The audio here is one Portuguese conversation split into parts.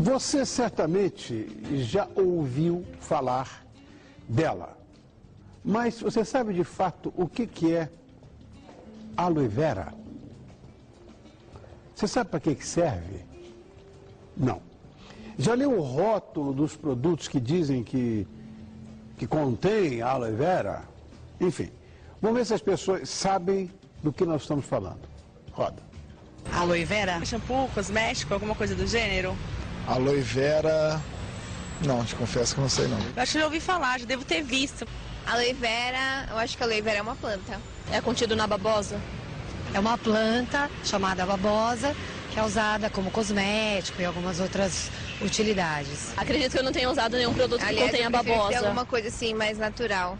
Você certamente já ouviu falar dela, mas você sabe de fato o que é aloe vera? Você sabe para que serve? Não. Já leu o rótulo dos produtos que dizem que contém aloe vera? Enfim, vamos ver se as pessoas sabem do que nós estamos falando. Roda. Aloe vera? Shampoo, cosmético, alguma coisa do gênero? Aloe vera... Não, te confesso que não sei não. Eu acho que já ouvi falar, já devo ter visto. Aloe vera, eu acho que a aloe vera é uma planta. É contido na babosa? É uma planta chamada babosa, que é usada como cosmético e algumas outras utilidades. Acredito que eu não tenha usado nenhum produto que contenha babosa. Ter alguma coisa assim mais natural,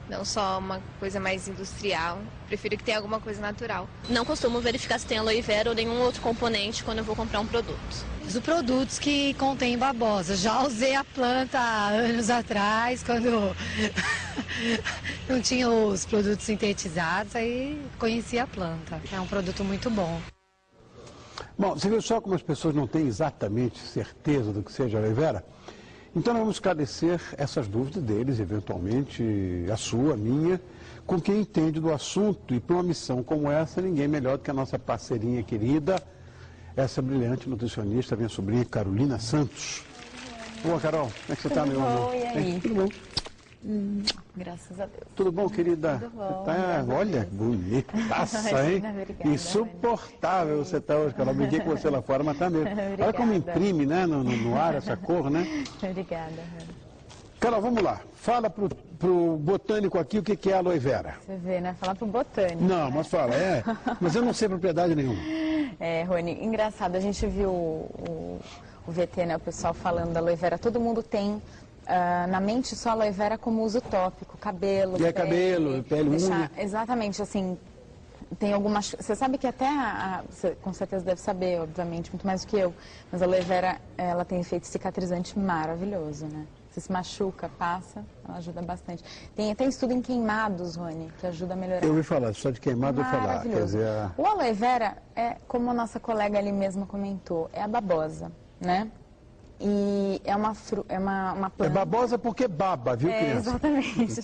não só uma coisa mais industrial. Prefiro que tenha alguma coisa natural. Não costumo verificar se tem aloe vera ou nenhum outro componente quando eu vou comprar um produto. Uso produtos que contêm babosa. Já usei a planta há anos atrás, quando não tinha os produtos sintetizados, aí conheci a planta. É um produto muito bom. Bom, você viu só como as pessoas não têm exatamente certeza do que seja aloe vera? Então nós vamos esclarecer essas dúvidas deles, eventualmente a sua, a minha, com quem entende do assunto. E para uma missão como essa, ninguém melhor do que a nossa parceirinha querida, essa brilhante nutricionista, minha sobrinha Carolina Santos. Boa, Carol, como é que você está, meu amor? E aí? Tudo bom? Graças a Deus. Tudo bom, querida? Tudo bom. Tá, olha, bonitaça, hein? Obrigada, Insuportável você tá hoje, Carol. Briguei com você lá fora, mas tá mesmo. Olha como imprime, né, no ar essa cor, né? Obrigada. Carol, vamos lá. Fala pro botânico aqui o que é aloe vera. Você vê, né? Falar pro botânico. Não, mas fala, mas eu não sei propriedade nenhuma. Rony, engraçado, a gente viu o VT, né, o pessoal falando da aloe vera, todo mundo tem na mente só aloe vera como uso tópico, cabelo, pele, cabelo, pele, unha. Exatamente, assim, tem algumas... Você sabe que até, você com certeza deve saber, obviamente, muito mais do que eu, mas a aloe vera, ela tem efeito cicatrizante maravilhoso, né? Você se machuca, passa, ela ajuda bastante. Tem até estudo em queimados, Rony, que ajuda a melhorar. Eu ouvi falar, só de queimado eu falar. Quer dizer, O aloe vera é, como a nossa colega ali mesma comentou, é a babosa, né? E é uma planta... É babosa porque baba, viu, criança? Exatamente.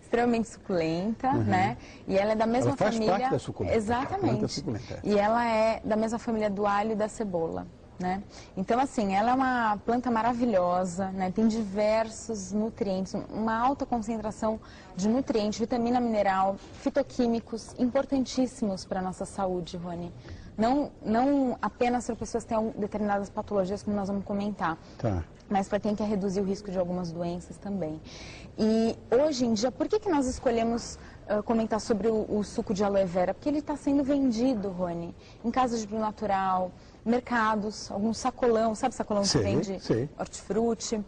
Extremamente suculenta, né? E ela é da mesma família... Faz parte da suculenta. Exatamente. Suculenta, E ela é da mesma família do alho e da cebola, né? Então, assim, ela é uma planta maravilhosa, né? Tem diversos nutrientes, uma alta concentração de nutrientes, vitamina mineral, fitoquímicos, importantíssimos para a nossa saúde, Rony. Não apenas para pessoas que têm determinadas patologias, como nós vamos comentar, mas para quem quer reduzir o risco de algumas doenças também. E hoje em dia, por que nós escolhemos comentar sobre o suco de aloe vera? Porque ele está sendo vendido, Rony, em casas de brio natural, mercados, alguns sacolão, sabe sacolão que vende hortifruti?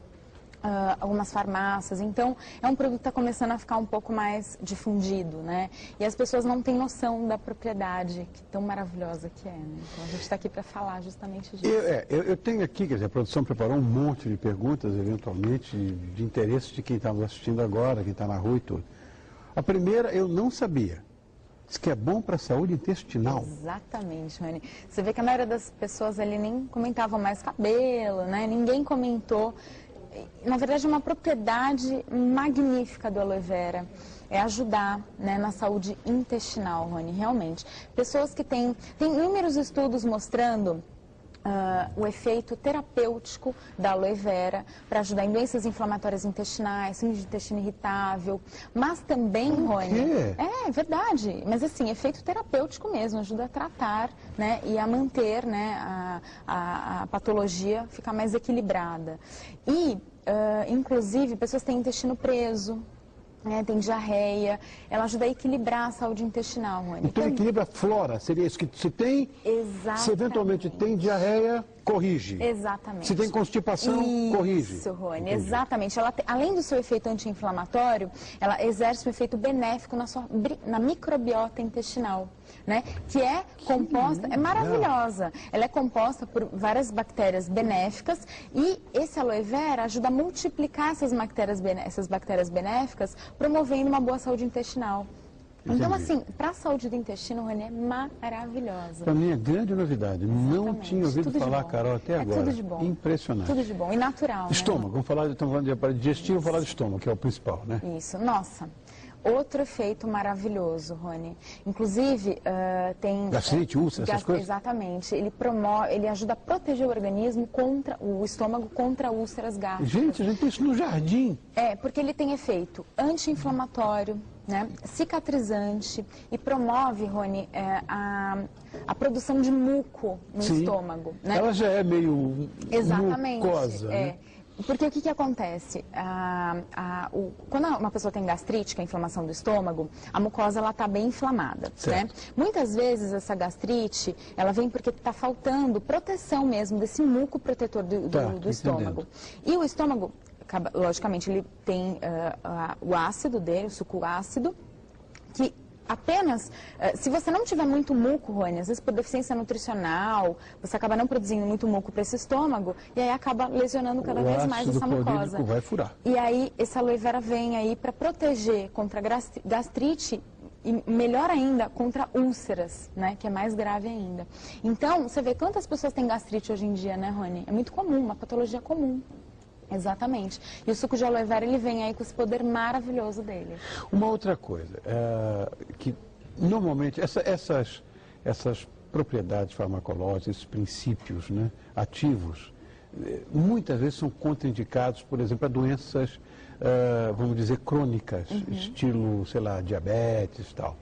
Algumas farmácias, então é um produto que está começando a ficar um pouco mais difundido, né? E as pessoas não têm noção da propriedade que tão maravilhosa que é, né? Então a gente está aqui para falar justamente disso. Eu tenho aqui, quer dizer, a produção preparou um monte de perguntas, eventualmente, de interesse de quem está nos assistindo agora, quem está na rua e tudo. A primeira eu não sabia. Diz que é bom para a saúde intestinal. Exatamente, Rony. Você vê que a maioria das pessoas ali nem comentavam mais cabelo, né? Ninguém comentou. Na verdade, é uma propriedade magnífica do aloe vera, é ajudar, né, na saúde intestinal, Rony, realmente. Pessoas que tem inúmeros estudos mostrando o efeito terapêutico da aloe vera para ajudar em doenças inflamatórias intestinais, síndrome de intestino irritável, mas também, Rony... É verdade, mas assim, efeito terapêutico mesmo, ajuda a tratar, né, e a manter, né, a patologia ficar mais equilibrada. E, inclusive, pessoas que têm intestino preso, tem diarreia, ela ajuda a equilibrar a saúde intestinal, Rony. Então equilibra a flora, seria isso que se tem, se eventualmente tem diarreia, corrige. Exatamente. Se tem constipação, corrige. Isso, Rony, exatamente. Ela além do seu efeito anti-inflamatório, ela exerce um efeito benéfico na microbiota intestinal, né? Que é composta, é maravilhosa. Ela é composta por várias bactérias benéficas e esse aloe vera ajuda a multiplicar essas bactérias benéficas, promovendo uma boa saúde intestinal. Então, Entendi. assim, para a saúde do intestino, Rony, é maravilhosa. Para mim é grande novidade. Não Exatamente. tinha ouvido Tudo de falar, bom. Carol, até É agora. tudo de bom. Impressionante. Tudo de bom. E natural, Estômago, estamos falando de aparelho digestivo, vamos falar de estômago, que é o principal, né? né? Isso. Nossa, outro efeito maravilhoso, Rony. Inclusive, tem... Gastrite, úlcera, essas coisas? Exatamente. Ele ajuda a proteger o organismo contra o estômago contra úlceras gástricas. Gente, a gente tem isso no jardim. Porque ele tem efeito anti-inflamatório, né, cicatrizante e promove, Rony, a produção de muco no Sim. estômago. Né? Ela já é meio Exatamente. mucosa, né? Porque o que acontece? Quando uma pessoa tem gastrite, que é a inflamação do estômago, a mucosa está bem inflamada. Né? Muitas vezes essa gastrite, ela vem porque está faltando proteção mesmo desse muco protetor do estômago. E o estômago, logicamente, ele tem o ácido dele, o suco ácido, que apenas, se você não tiver muito muco, Rony, às vezes por deficiência nutricional, você acaba não produzindo muito muco para esse estômago e aí acaba lesionando cada vez mais essa mucosa. Vai furar. E aí essa aloe vera vem aí para proteger contra gastrite e melhor ainda contra úlceras, né, que é mais grave ainda. Então, você vê quantas pessoas têm gastrite hoje em dia, né, Rony? É muito comum, uma patologia comum. Exatamente. E o suco de aloe vera, ele vem aí com esse poder maravilhoso dele. Uma outra coisa, que normalmente essas propriedades farmacológicas, esses princípios, né, ativos, muitas vezes são contraindicados, por exemplo, a doenças, vamos dizer, crônicas, estilo, sei lá, diabetes e tal.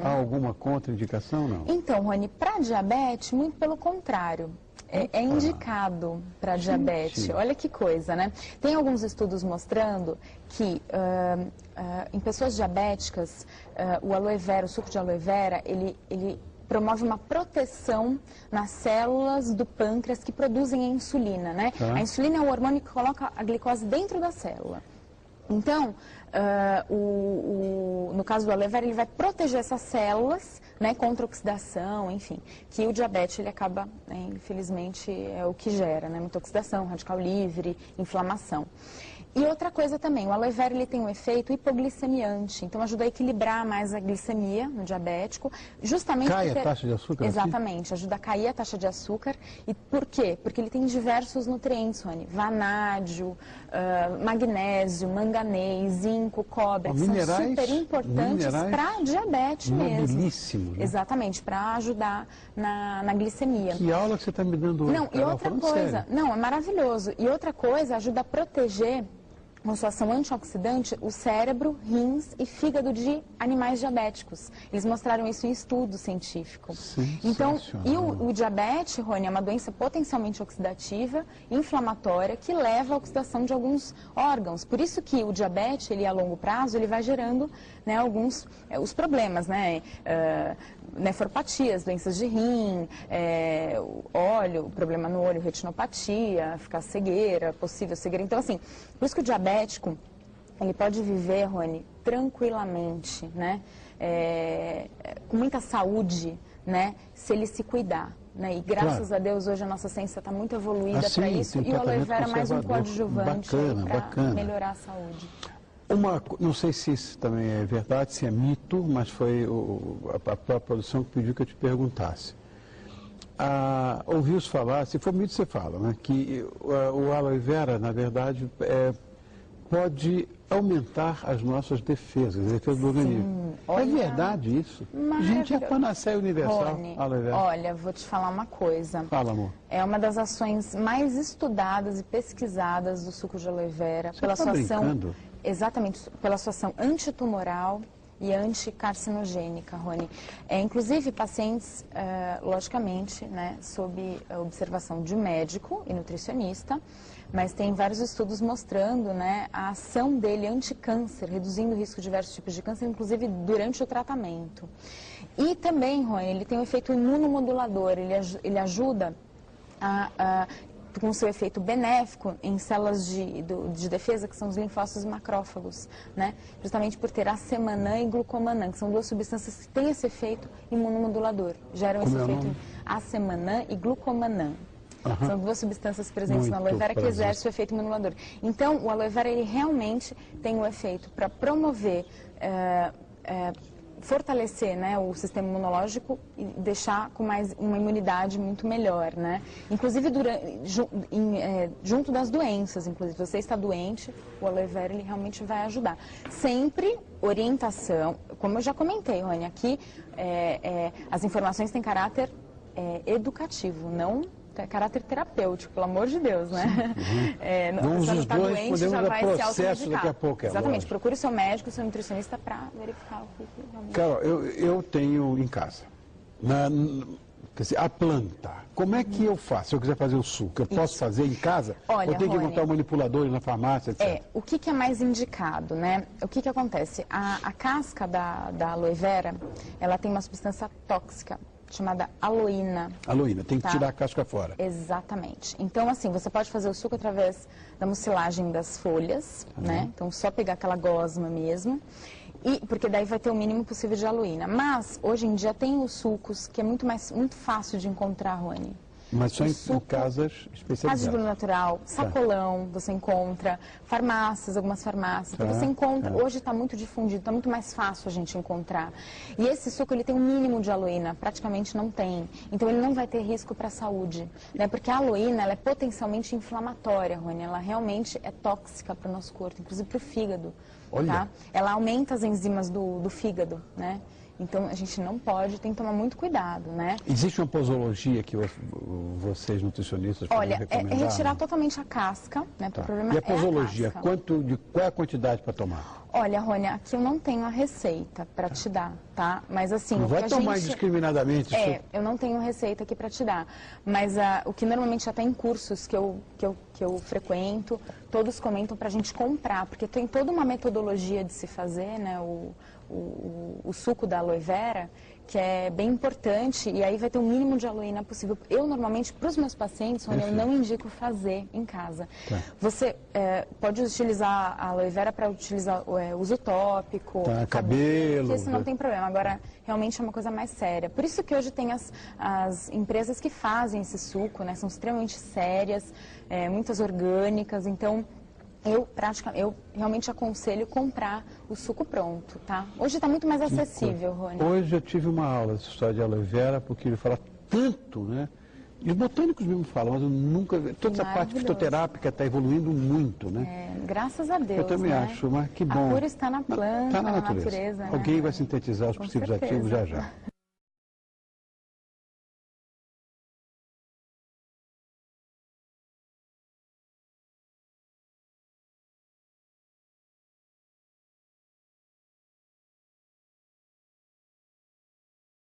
Há alguma contraindicação, não? Então, Rony, para diabetes, muito pelo contrário. É indicado para diabetes. Olha que coisa, né? Tem alguns estudos mostrando que em pessoas diabéticas, o aloe vera, o suco de aloe vera, ele promove uma proteção nas células do pâncreas que produzem a insulina, né? A insulina é o hormônio que coloca a glicose dentro da célula. Então, no caso do aloe vera, ele vai proteger essas células, né, contra oxidação, enfim, que o diabetes ele acaba, né, infelizmente, é o que gera, né, muita oxidação, radical livre, inflamação. E outra coisa também, o aloe vera ele tem um efeito hipoglicemiante, então ajuda a equilibrar mais a glicemia no diabético, justamente Cai a taxa de açúcar? Exatamente, ajuda a cair a taxa de açúcar. E por quê? Porque ele tem diversos nutrientes, Rony, vanádio, magnésio, manganês, zinco, cobre, que são super importantes para diabetes mesmo. Né? Exatamente, para ajudar na glicemia. Que aula que você está me dando hoje? Não, e outra coisa, sério. não, é maravilhoso. E outra coisa, ajuda a proteger, com sua ação antioxidante, o cérebro, rins e fígado de animais diabéticos. Eles mostraram isso em estudo científico. Então, e o diabetes, Rony, é uma doença potencialmente oxidativa, inflamatória, que leva à oxidação de alguns órgãos. Por isso que o diabetes, ele a longo prazo, ele vai gerando, né, alguns os problemas, né, nefropatias, doenças de rim, óleo, problema no olho, retinopatia, ficar cegueira, possível cegueira. Então, assim, por isso que o diabético, ele pode viver, Rony, tranquilamente, né, com muita saúde, né, se ele se cuidar. Né? E graças a Deus, hoje a nossa ciência está muito evoluída para isso. E o aloe vera é mais um coadjuvante para melhorar a saúde. Não sei se isso também é verdade, se é mito, mas foi a própria produção que pediu que eu te perguntasse. Ouviu-se falar, se for mito você fala, né, que o aloe vera, na verdade, pode aumentar as nossas defesas, as defesas do organismo. É verdade isso? Gente, é a panaceia universal, Rony, aloe vera. Olha, vou te falar uma coisa. Fala, amor. É uma das ações mais estudadas e pesquisadas do suco de aloe vera. Você pela tá sua brincando? ação, exatamente, pela sua ação antitumoral e anticarcinogênica, Rony. Inclusive, pacientes, logicamente, né, sob a observação de um médico e nutricionista, mas tem vários estudos mostrando, né, a ação dele anti-câncer, reduzindo o risco de diversos tipos de câncer, inclusive durante o tratamento. E também, Rony, ele tem um efeito imunomodulador, ele ajuda com seu efeito benéfico em células de defesa, que são os linfócitos e macrófagos, né? Justamente por ter acemanã e glucomanã, que são duas substâncias que têm esse efeito imunomodulador, geram esse efeito acemanã e glucomanã. São duas substâncias presentes na aloe vera que exercem o efeito imunomodulador. Então, o aloe vera, ele realmente tem um efeito para promover fortalecer, né, o sistema imunológico e deixar com uma imunidade muito melhor, né? Inclusive junto das doenças, inclusive você está doente, o aloe vera ele realmente vai ajudar. Sempre orientação, como eu já comentei, Rony, aqui as informações têm caráter educativo, não caráter terapêutico, pelo amor de Deus, né? Vamos os tá dois, doente, podemos já dar vai se processo automedicar. daqui a pouco. Exatamente, Lógico. procure o seu médico, o seu nutricionista para verificar o que realmente... Carol, eu tenho em casa, quer dizer, a planta. Como é que eu faço? Se eu quiser fazer o suco, eu posso fazer em casa? Olha, ou tenho que Rony, encontrar um manipulador na farmácia, etc? O que é mais indicado, né? O que acontece? A casca da aloe vera, ela tem uma substância tóxica chamada aloína. Aloína, tem que Tá. tirar a casca fora. Exatamente. Então, assim, você pode fazer o suco através da mucilagem das folhas, né? Então, só pegar aquela gosma mesmo. Porque daí vai ter o mínimo possível de aloína. Mas, hoje em dia, tem os sucos que é muito fácil de encontrar, Rony. Mas só em casas Casas de especializadas. Bruno Natural, Sacolão, você encontra, farmácias, algumas farmácias, então você encontra, hoje está muito difundido, está muito mais fácil a gente encontrar. E esse suco, ele tem um mínimo de aloína, praticamente não tem, então ele não vai ter risco para a saúde, né? Porque a aloína, ela é potencialmente inflamatória, Rony, ela realmente é tóxica para o nosso corpo, inclusive para o fígado, tá? Ela aumenta as enzimas do fígado, né? Então, a gente não pode, tem que tomar muito cuidado, né? Existe uma posologia que vocês, nutricionistas, podem Olha, recomendar? é retirar totalmente a casca, né? Tá. O problema E a posologia, é a casca. qual é a quantidade para tomar? Olha, Rony, aqui eu não tenho a receita para te dar, tá? Mas assim, Não o que vai a tomar gente... indiscriminadamente. eu não tenho receita aqui para te dar. Mas o que normalmente até em cursos que eu frequento, todos comentam para a gente comprar, porque tem toda uma metodologia de se fazer, né? O suco da aloe vera, que é bem importante, e aí vai ter o mínimo de aloína possível. Eu, normalmente, para os meus pacientes, Rony, eu não indico fazer em casa. Tá. Você pode utilizar a aloe vera para utilizar uso tópico, cabelo, que isso não tem problema. Agora, realmente é uma coisa mais séria. Por isso que hoje tem as empresas que fazem esse suco, né? São extremamente sérias, muitas orgânicas, então... Eu realmente aconselho comprar o suco pronto, tá? Hoje está muito mais acessível, Rony. Hoje eu tive uma aula dessa história de aloe vera, porque ele fala tanto, né? E os botânicos mesmo falam, mas eu nunca... Toda essa parte fitoterápica está evoluindo muito, né? Graças a Deus, Eu também né? acho, mas que bom. A cura está na planta, Tá na natureza. Alguém né? vai sintetizar os Com princípios certeza. ativos já já.